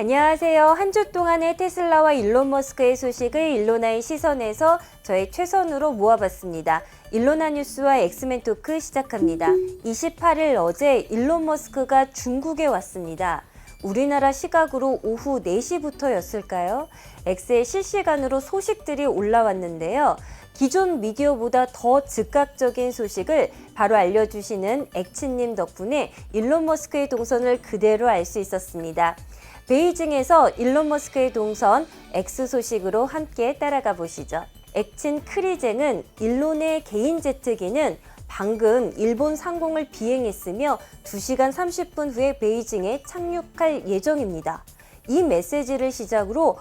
안녕하세요. 한 주 동안의 테슬라와 일론 머스크의 소식을 일로나의 시선에서 저의 최선으로 모아봤습니다. 일로나 뉴스와 엑스맨 토크 시작합니다. 28일 어제 일론 머스크가 중국에 왔습니다. 우리나라 시각으로 오후 4시부터였을까요? X에 실시간으로 소식들이 올라왔는데요. 기존 미디어보다 더 즉각적인 소식을 바로 알려주시는 엑치님 덕분에 일론 머스크의 동선을 그대로 알 수 있었습니다. 베이징에서 일론 머스크의 동선 X 소식으로 함께 따라가 보시죠. 엑친 크리젠은 일론의 개인 제트기는 방금 일본 상공을 비행했으며 2시간 30분 후에 베이징에 착륙할 예정입니다. 이 메시지를 시작으로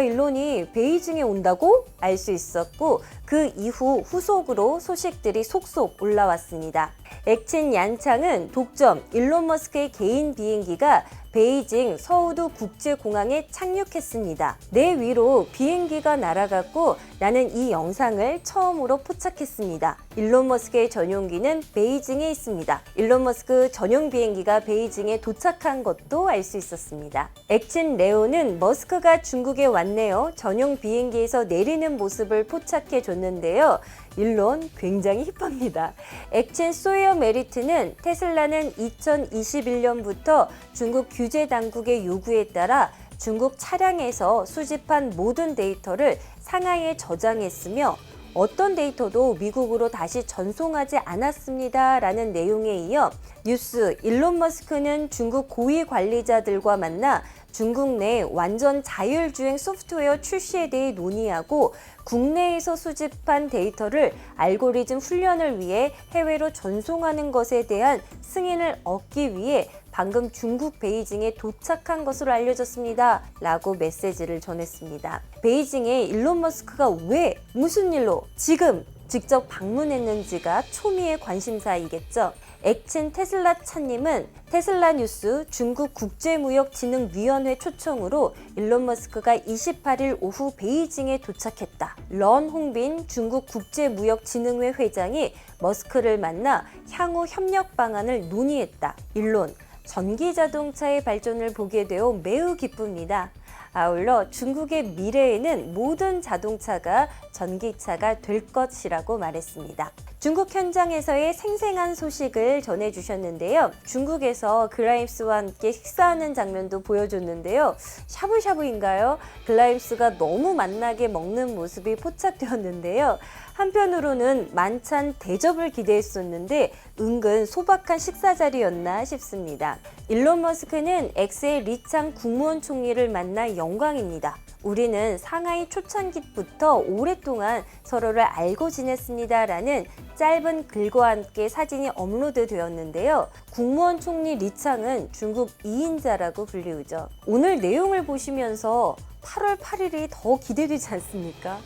일론이 베이징에 온다고 알 수 있었고 그 이후 후속으로 소식들이 속속 올라왔습니다. 엑친 얀창은 독점 일론 머스크의 개인 비행기가 베이징 서우두 국제공항에 착륙했습니다. 내 위로 비행기가 날아갔고 나는 이 영상을 처음으로 포착했습니다. 일론 머스크의 전용기는 베이징에 있습니다. 일론 머스크 전용 비행기가 베이징에 도착한 것도 알 수 있었습니다. 엑친 레오는 머스크가 중국에 왔네요. 전용 비행기에서 내리는 모습을 포착해 줬는데요. 일론 굉장히 힙합니다. 엑친 소이어 메리트는 테슬라는 2021년부터 중국 규제 당국의 요구에 따라 중국 차량에서 수집한 모든 데이터를 상하이에 저장했으며 어떤 데이터도 미국으로 다시 전송하지 않았습니다. 라는 내용에 이어 뉴스 일론 머스크는 중국 고위 관리자들과 만나 중국 내 완전 자율주행 소프트웨어 출시에 대해 논의하고 국내에서 수집한 데이터를 알고리즘 훈련을 위해 해외로 전송하는 것에 대한 승인을 얻기 위해 방금 중국 베이징에 도착한 것으로 알려졌습니다. 라고 메시지를 전했습니다. 베이징에 일론 머스크가 왜, 무슨 일로, 지금 직접 방문했는지가 초미의 관심사이겠죠. 엑친 테슬라 차님은 테슬라 뉴스 중국 국제무역진흥위원회 초청으로 일론 머스크가 28일 오후 베이징에 도착했다. 런 홍빈 중국 국제무역진흥회 회장이 머스크를 만나 향후 협력 방안을 논의했다. 일론, 전기자동차의 발전을 보게 되어 매우 기쁩니다. 아울러 중국의 미래에는 모든 자동차가 전기차가 될 것이라고 말했습니다. 중국 현장에서의 생생한 소식을 전해주셨는데요. 중국에서 글라임스와 함께 식사하는 장면도 보여줬는데요. 샤브샤브인가요? 글라임스가 너무 맛나게 먹는 모습이 포착되었는데요. 한편으로는 만찬 대접을 기대했었는데 은근 소박한 식사 자리였나 싶습니다. 일론 머스크는 엑스의 리창 국무원 총리를 만나 영광입니다. 우리는 상하이 초창기부터 오랫동안 서로를 알고 지냈습니다. 라는 짧은 글과 함께 사진이 업로드 되었는데요. 국무원 총리 리창은 중국 2인자라고 불리우죠. 오늘 내용을 보시면서 8월 8일이 더 기대되지 않습니까?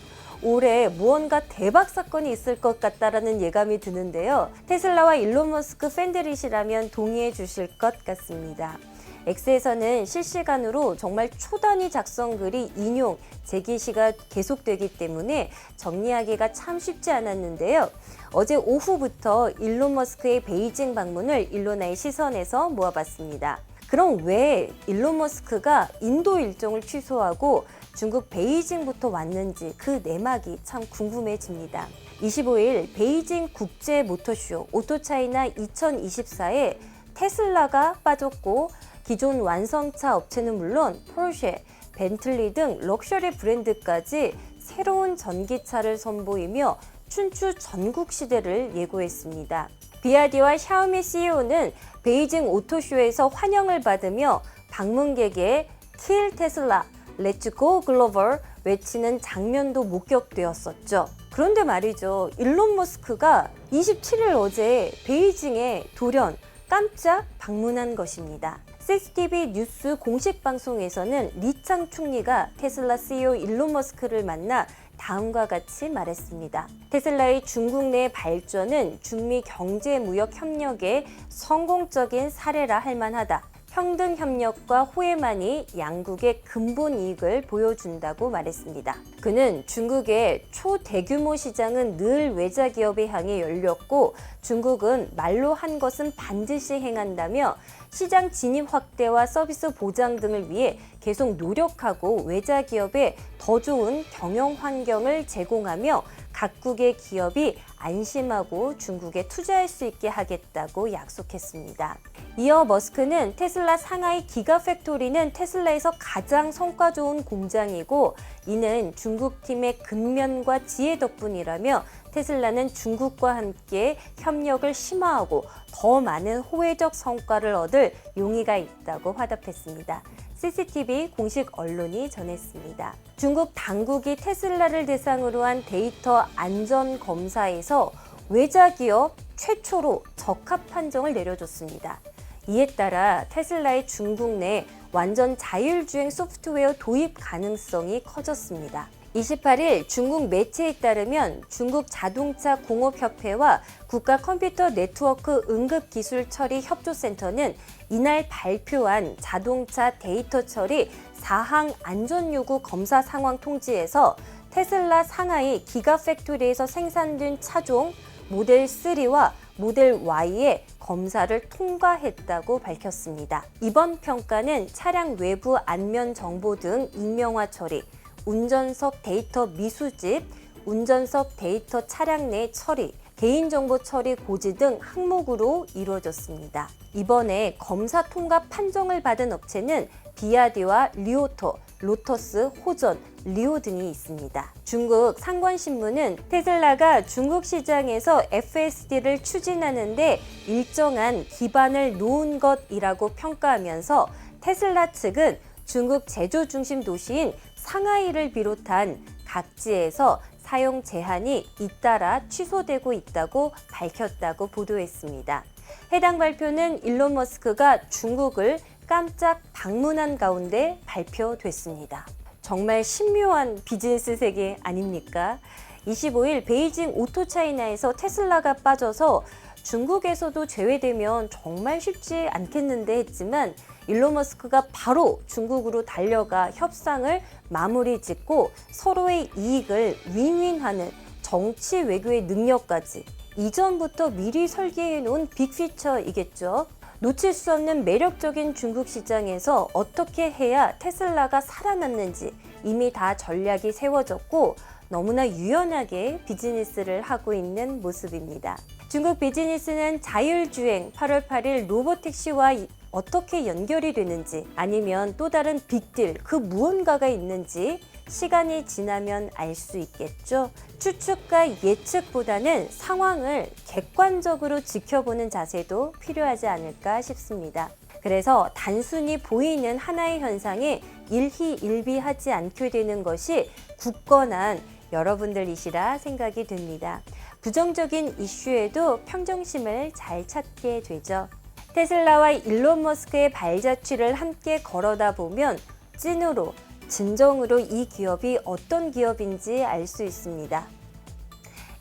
올해 무언가 대박 사건이 있을 것 같다라는 예감이 드는데요. 테슬라와 일론 머스크 팬들이시라면 동의해 주실 것 같습니다. X에서는 실시간으로 정말 초단위 작성글이 인용, 재기시가 계속되기 때문에 정리하기가 참 쉽지 않았는데요. 어제 오후부터 일론 머스크의 베이징 방문을 일로나의 시선에서 모아봤습니다. 그럼 왜 일론 머스크가 인도 일정을 취소하고 중국 베이징부터 왔는지 그 내막이 참 궁금해집니다. 25일 베이징 국제 모터쇼 오토차이나 2024에 테슬라가 빠졌고 기존 완성차 업체는 물론 포르쉐, 벤틀리 등 럭셔리 브랜드까지 새로운 전기차를 선보이며 춘추 전국 시대를 예고했습니다. 비아디와 샤오미 CEO는 베이징 오토쇼에서 환영을 받으며 방문객의 킬 테슬라, 렛츠 고 글로벌 외치는 장면도 목격되었었죠. 그런데 말이죠. 일론 머스크가 27일 어제 베이징에 돌연 깜짝 방문한 것입니다. CCTV 뉴스 공식 방송에서는 리창 총리가 테슬라 CEO 일론 머스크를 만나 다음과 같이 말했습니다. 테슬라의 중국 내 발전은 중미 경제 무역 협력의 성공적인 사례라 할 만하다. 평등 협력과 호혜만이 양국의 근본 이익을 보여준다고 말했습니다. 그는 중국의 초대규모 시장은 늘 외자 기업에 향해 열렸고 중국은 말로 한 것은 반드시 행한다며 시장 진입 확대와 서비스 보장 등을 위해 계속 노력하고 외자 기업에 더 좋은 경영 환경을 제공하며 각국의 기업이 안심하고 중국에 투자할 수 있게 하겠다고 약속했습니다. 이어 머스크는 테슬라 상하이 기가팩토리는 테슬라에서 가장 성과 좋은 공장이고 이는 중국팀의 근면과 지혜 덕분이라며 테슬라는 중국과 함께 협력을 심화하고 더 많은 호혜적 성과를 얻을 용의가 있다고 화답했습니다. CCTV 공식 언론이 전했습니다. 중국 당국이 테슬라를 대상으로 한 데이터 안전 검사에서 외자 기업 최초로 적합 판정을 내려줬습니다. 이에 따라 테슬라의 중국 내 완전 자율주행 소프트웨어 도입 가능성이 커졌습니다. 28일 중국 매체에 따르면 중국 자동차 공업협회와 국가 컴퓨터 네트워크 응급기술 처리 협조센터는 이날 발표한 자동차 데이터 처리 4항 안전요구 검사 상황 통지에서 테슬라 상하이 기가팩토리에서 생산된 차종 모델 3와 모델 Y의 검사를 통과했다고 밝혔습니다. 이번 평가는 차량 외부 안면 정보 등 익명화 처리, 운전석 데이터 미수집, 운전석 데이터 차량 내 처리, 개인정보 처리 고지 등 항목으로 이루어졌습니다. 이번에 검사 통과 판정을 받은 업체는 비아디와 리오토, 로터스, 호전, 리오 등이 있습니다. 중국 상관신문은 테슬라가 중국 시장에서 FSD를 추진하는데 일정한 기반을 놓은 것이라고 평가하면서 테슬라 측은 중국 제조 중심 도시인 상하이를 비롯한 각지에서 사용 제한이 잇따라 취소되고 있다고 밝혔다고 보도했습니다. 해당 발표는 일론 머스크가 중국을 깜짝 방문한 가운데 발표됐습니다. 정말 신묘한 비즈니스 세계 아닙니까? 25일 베이징 오토차이나에서 테슬라가 빠져서 중국에서도 제외되면 정말 쉽지 않겠는데 했지만 일론 머스크가 바로 중국으로 달려가 협상을 마무리 짓고 서로의 이익을 윈윈하는 정치 외교의 능력까지 이전부터 미리 설계해 놓은 빅피처이겠죠. 놓칠 수 없는 매력적인 중국 시장에서 어떻게 해야 테슬라가 살아남는지 이미 다 전략이 세워졌고 너무나 유연하게 비즈니스를 하고 있는 모습입니다. 중국 비즈니스는 자율주행 8월 8일 로보택시와 어떻게 연결이 되는지 아니면 또 다른 빅딜 그 무언가가 있는지 시간이 지나면 알 수 있겠죠. 추측과 예측보다는 상황을 객관적으로 지켜보는 자세도 필요하지 않을까 싶습니다. 그래서 단순히 보이는 하나의 현상에 일희일비하지 않게 되는 것이 굳건한 여러분들이시라 생각이 듭니다. 부정적인 이슈에도 평정심을 잘 찾게 되죠. 테슬라와 일론 머스크의 발자취를 함께 걸어다 보면 찐으로 진정으로 이 기업이 어떤 기업인지 알 수 있습니다.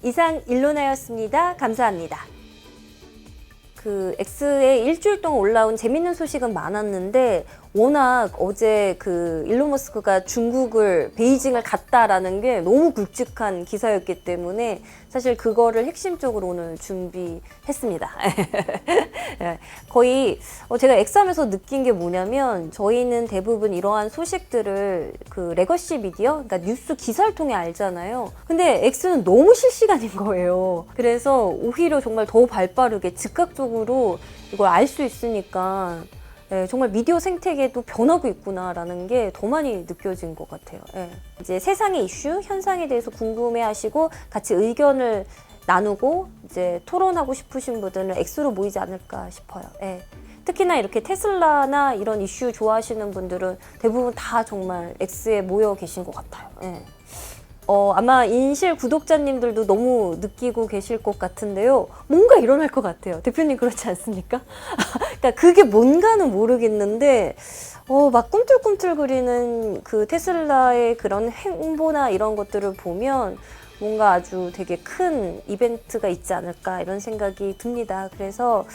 이상 일로나였습니다. 감사합니다. X에 일주일 동안 올라온 재밌는 소식은 많았는데 워낙 어제 일론 머스크가 중국을 베이징을 갔다라는 게 너무 굵직한 기사였기 때문에 사실 그거를 핵심적으로 오늘 준비했습니다. 거의 제가 X하면서 느낀 게 뭐냐면 저희는 대부분 이러한 소식들을 레거시 미디어, 그러니까 뉴스 기사를 통해 알잖아요. 근데 X는 너무 실시간인 거예요. 그래서 오히려 정말 더 발빠르게 즉각적으로 이걸 알 수 있으니까 정말 미디어 생태계도 변하고 있구나라는 게 더 많이 느껴진 것 같아요. 이제 세상의 이슈, 현상에 대해서 궁금해하시고 같이 의견을 나누고 이제 토론하고 싶으신 분들은 X로 모이지 않을까 싶어요. 특히나 이렇게 테슬라나 이런 이슈 좋아하시는 분들은 대부분 다 정말 X에 모여 계신 것 같아요. 아마 인실 구독자님들도 너무 느끼고 계실 것 같은데요. 뭔가 일어날 것 같아요. 대표님 그렇지 않습니까? 그러니까 그게 뭔가는 모르겠는데 막 꿈틀꿈틀거리는 테슬라의 그런 행보나 이런 것들을 보면 뭔가 아주 되게 큰 이벤트가 있지 않을까 이런 생각이 듭니다. 그래서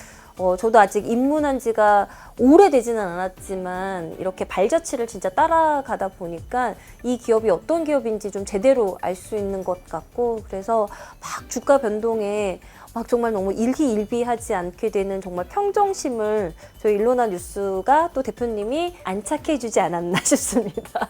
저도 아직 입문한 지가 오래되지는 않았지만 이렇게 발자취를 진짜 따라가다 보니까 이 기업이 어떤 기업인지 좀 제대로 알 수 있는 것 같고, 그래서 막 주가 변동에 막 정말 너무 일희일비하지 않게 되는 정말 평정심을 저희 일로나 뉴스가 또 대표님이 안착해주지 않았나 싶습니다.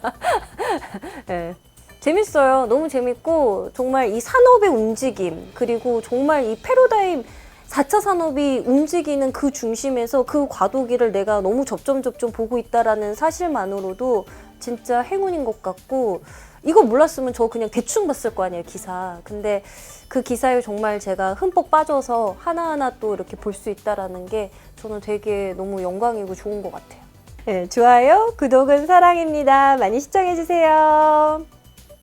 네. 재밌어요. 너무 재밌고 정말 이 산업의 움직임, 그리고 정말 이 패러다임 4차 산업이 움직이는 그 중심에서 그 과도기를 내가 너무 접점 보고 있다라는 사실만으로도 진짜 행운인 것 같고, 이거 몰랐으면 저 그냥 대충 봤을 거 아니에요, 기사. 근데 그 기사에 정말 제가 흠뻑 빠져서 하나하나 또 이렇게 볼 수 있다라는 게 저는 되게 너무 영광이고 좋은 것 같아요. 네, 좋아요, 구독은 사랑입니다. 많이 시청해주세요.